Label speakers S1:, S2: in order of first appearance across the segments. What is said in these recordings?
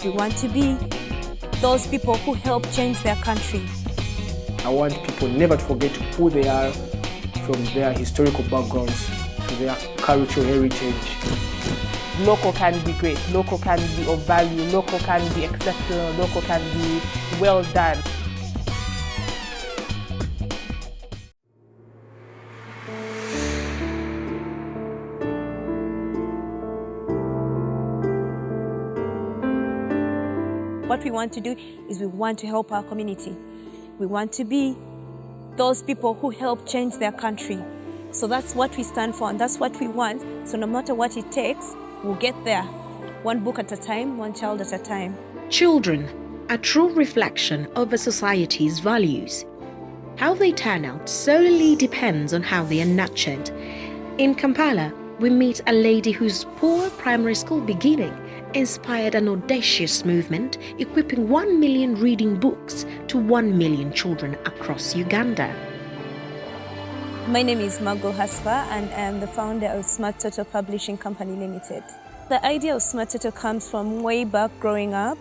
S1: We want to be those people who help change their country.
S2: I want people never to forget who they are from their historical backgrounds to their cultural heritage.
S3: Local can be great, local can be of value, local can be exceptional, local can be well done.
S1: What we want to do is we want to help our community. We want to be those people who help change their country. So that's what we stand for and that's what we want. So no matter what it takes, we'll get there. One book at a time, one child at a time.
S4: Children, a true reflection of a society's values. How they turn out solely depends on how they are nurtured. In Kampala, we meet a lady whose poor primary school beginning inspired an audacious movement equipping 1 million reading books to 1 million children across Uganda.
S1: My name is Margot Hasfa and I am the founder of Smart Toto Publishing Company Limited. The idea of Smart Toto comes from way back growing up.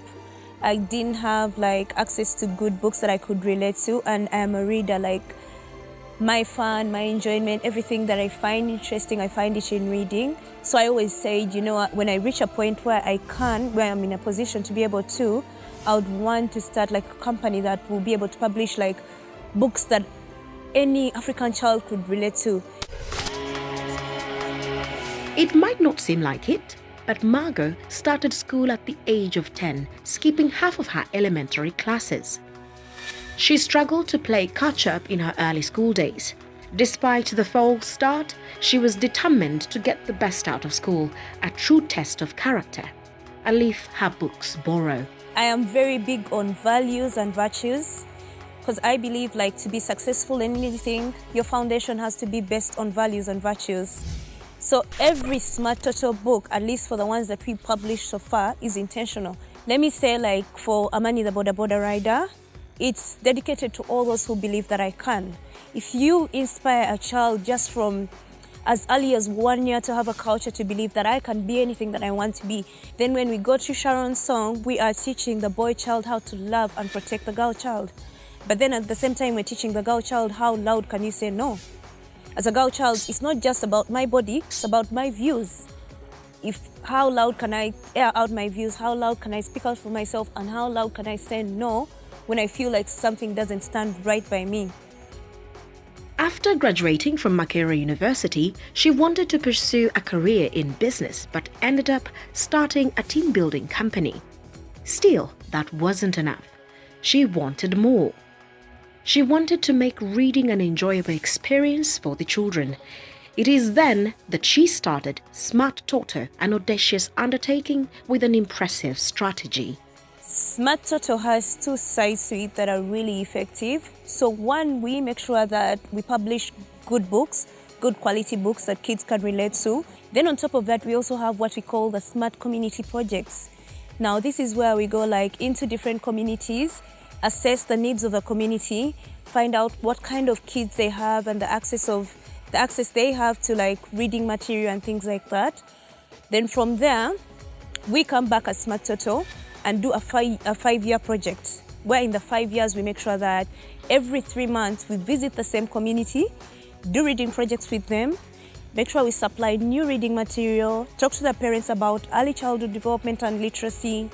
S1: I didn't have access to good books that I could relate to, and I am a reader. My fun, my enjoyment, everything that I find interesting, I find it in reading. So I always say, when I reach a point where where I'm in a position to be able to, I would want to start a company that will be able to publish books that any African child could relate to.
S4: It might not seem like it, but Margot started school at the age of 10, skipping half of her elementary classes. She struggled to play catch-up in her early school days. Despite the false start, she was determined to get the best out of school, a true test of character. A leaf her books borrow.
S1: I am very big on values and virtues because I believe to be successful in anything, your foundation has to be based on values and virtues. So every Smart Toto book, at least for the ones that we published so far, is intentional. Let me say for Amani the Boda Boda Rider, it's dedicated to all those who believe that I can. If you inspire a child just from as early as 1 year to have a culture to believe that I can be anything that I want to be, then when we go to Sharon's song, we are teaching the boy child how to love and protect the girl child. But then at the same time, we're teaching the girl child how loud can you say no. As a girl child, it's not just about my body, it's about my views. How loud can I air out my views, how loud can I speak out for myself, and how loud can I say no when I feel like something doesn't stand right by me.
S4: After graduating from Makerere University, she wanted to pursue a career in business but ended up starting a team-building company. Still, that wasn't enough. She wanted more. She wanted to make reading an enjoyable experience for the children. It is then that she started Smart Toto, an audacious undertaking with an impressive strategy.
S1: Smart Toto has two sides to it that are really effective. So one, we make sure that we publish good books, good quality books that kids can relate to. Then on top of that, we also have what we call the Smart Community Projects. Now this is where we go into different communities, assess the needs of the community, find out what kind of kids they have and the access they have to reading material and things like that. Then from there, we come back as Smart Toto and do a 5-year project, where in the 5 years we make sure that every 3 months we visit the same community, do reading projects with them, make sure we supply new reading material, talk to the parents about early childhood development and literacy,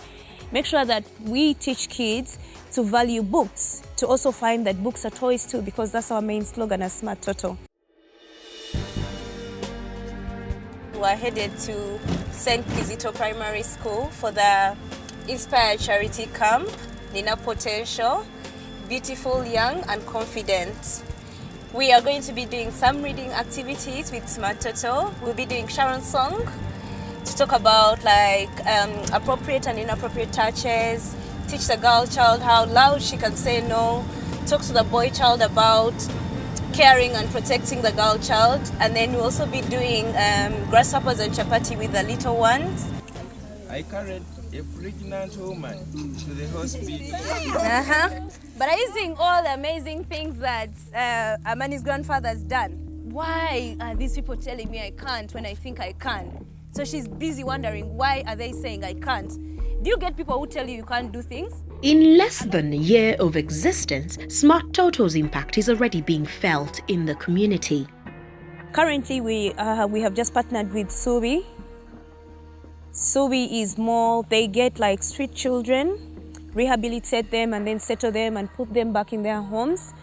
S1: make sure that we teach kids to value books, to also find that books are toys too, because that's our main slogan as Smart Toto. We're headed to St. Kizito Primary School for the Inspire Charity Camp, Nina Potential, Beautiful, Young and Confident. We are going to be doing some reading activities with Smart Toto. We'll be doing Sharon's song to talk about appropriate and inappropriate touches, teach the girl child how loud she can say no, talk to the boy child about caring and protecting the girl child, and then we'll also be doing grasshoppers and chapati with the little ones.
S5: I carried a pregnant woman to the hospital.
S1: But I'm using all the amazing things that Amani's grandfather's done. Why are these people telling me I can't when I think I can? So she's busy wondering, why are they saying I can't? Do you get people who tell you can't do things?
S4: In less than a year of existence, Smart Toto's impact is already being felt in the community.
S1: Currently, we have just partnered with Subi. Subi is more, they get like street children, rehabilitate them and then settle them and put them back in their homes.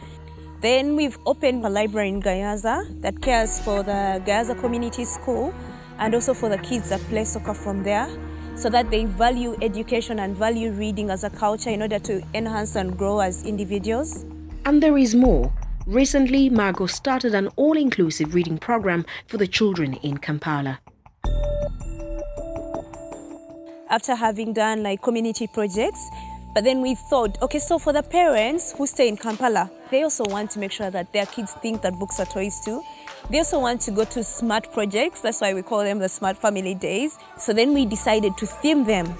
S1: Then we've opened a library in Gayaza that cares for the Gayaza Community School and also for the kids that play soccer from there, so that they value education and value reading as a culture in order to enhance and grow as individuals.
S4: And there is more. Recently, Margot started an all-inclusive reading program for the children in Kampala.
S1: After having done like community projects, but then we thought, okay, so for the parents who stay in Kampala, they also want to make sure that their kids think that books are toys too. They also want to go to smart projects. That's why we call them the Smart Family Days. So then we decided to theme them.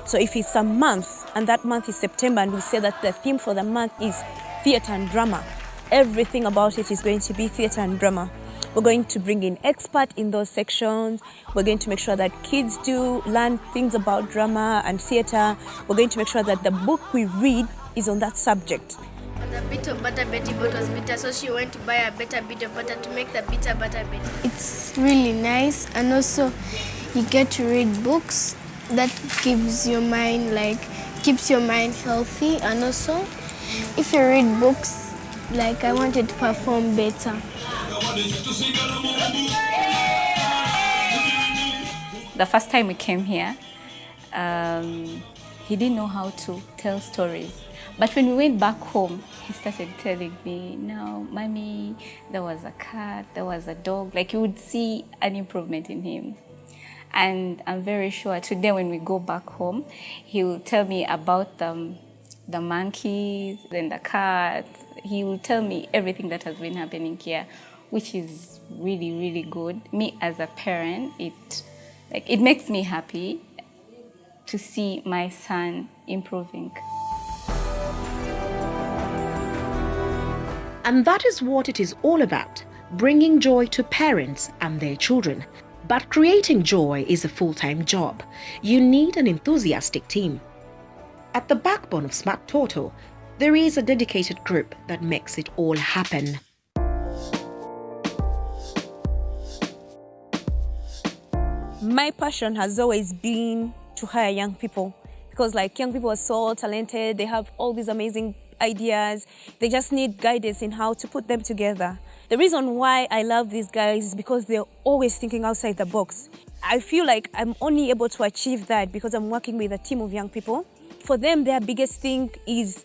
S1: So if it's a month, and that month is September, and we say that the theme for the month is theatre and drama, everything about it is going to be theatre and drama. We're going to bring in experts in those sections. We're going to make sure that kids do learn things about drama and theatre. We're going to make sure that the book we read is on that subject.
S6: The bit of butter Betty bought was bitter, so she went to buy a better bit of butter to make the bitter butter better. It's really nice, and also you get to read books that gives your mind, keeps your mind healthy, and also if you read books, I wanted to perform better.
S7: The first time we came here, he didn't know how to tell stories. But when we went back home, he started telling me, "No, Mommy, there was a cat, there was a dog." Like, you would see an improvement in him. And I'm very sure today when we go back home, he will tell me about the monkeys and the cats. He will tell me everything that has been happening here, which is really, really good. Me as a parent, it makes me happy to see my son improving.
S4: And that is what it is all about, bringing joy to parents and their children. But creating joy is a full-time job. You need an enthusiastic team. At the backbone of Smart Toto, there is a dedicated group that makes it all happen.
S1: My passion has always been to hire young people, because young people are so talented, they have all these amazing ideas, they just need guidance in how to put them together. The reason why I love these guys is because they're always thinking outside the box. I feel like I'm only able to achieve that because I'm working with a team of young people. For them, their biggest thing is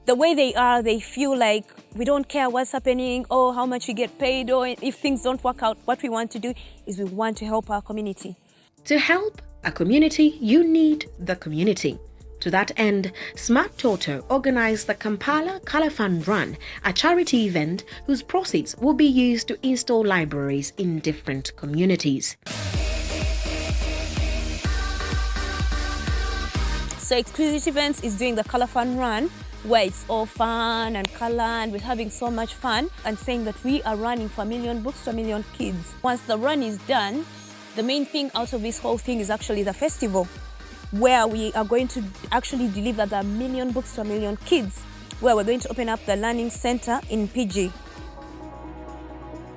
S1: the way they are. They feel like we don't care what's happening or how much we get paid, or if things don't work out, what we want to do is we want to help our community.
S4: To help a community, you need the community. To that end, Smart Toto organized the Kampala Colour Fund Run, a charity event whose proceeds will be used to install libraries in different communities.
S1: So Exclusive Events is doing the Colour Fun Run, where it's all fun and colour, and we're having so much fun, and saying that we are running for 1 million books to 1 million kids. Once the run is done, the main thing out of this whole thing is actually the festival, where we are going to actually deliver the 1 million books to 1 million kids, where we're going to open up the Learning Center in PG.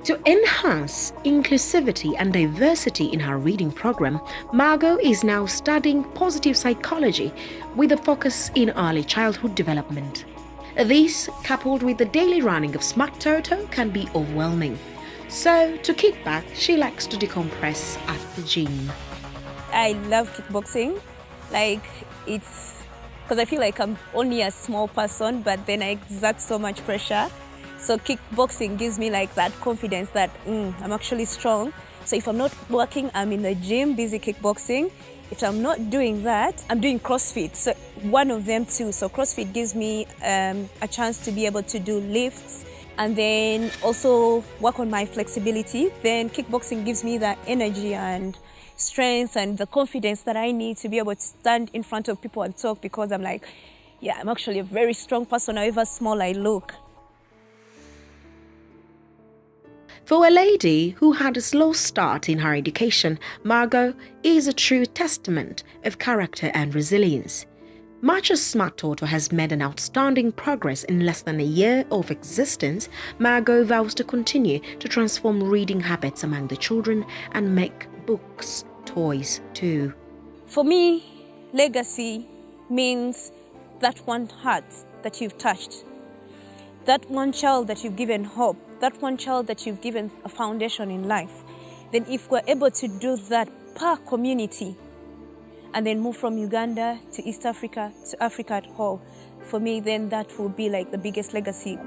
S4: To enhance inclusivity and diversity in her reading program, Margot is now studying positive psychology with a focus in early childhood development. This, coupled with the daily running of Smart Toto, can be overwhelming. So, to kick back, she likes to decompress at the gym.
S1: I love kickboxing. It's because I feel like I'm only a small person, but then I exert so much pressure. So kickboxing gives me that confidence that I'm actually strong. So if I'm not working, I'm in the gym, busy kickboxing. If I'm not doing that, I'm doing CrossFit. So one of them too. So CrossFit gives me a chance to be able to do lifts and then also work on my flexibility. Then kickboxing gives me that energy and strength and the confidence that I need to be able to stand in front of people and talk, because I'm I'm actually a very strong person, however small I look.
S4: For a lady who had a slow start in her education, Margot is a true testament of character and resilience. Much as Smart Toto has made an outstanding progress in less than a year of existence, Margot vows to continue to transform reading habits among the children and make books toys too.
S1: For me, legacy means that one heart that you've touched, that one child that you've given hope, that one child that you've given a foundation in life. Then if we're able to do that per community and then move from Uganda to East Africa to Africa at whole, for me, then that will be like the biggest legacy.